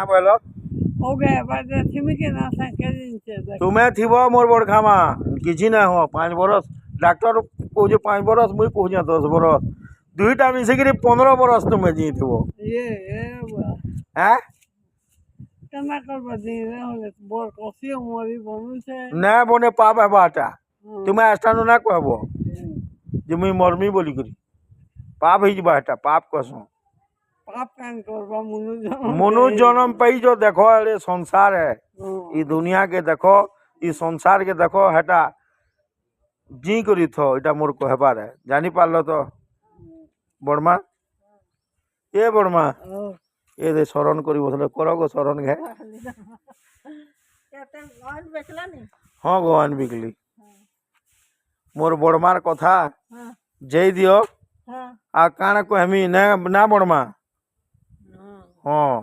बोलो हो गया बाद थी के ना संके दिन से तुम्हें थी मोर बड़खामा किसी ना हो 5 बरस डाक्टर कहे 5 बरस मुई कहे 10 बरस दुईटा मिसिकी 15 बरस तुम्हें जी थी ये हैं केना करबा दिन होले बोर कसी मोरी बनू से ना बने पाप है बाटा तुम्हें आस्थानु ना कहबो जे मुई मरमी बोली करी पाप ही बाटा पाप कसो पाप कान करबा मनु जन्म पाई जो देखो ये संसार है ये दुनिया के देखो ये संसार के देखो हेटा जी करी थो इटा मोर कहबार है जानी पारलो तो बड़मा ए बड़मा ए दे शरण करी बसले करो गो शरण घे हाँ गवान बिकली मोर बड़मार कथा जय दियो आ काण कहमी ना ना बड़मा हाँ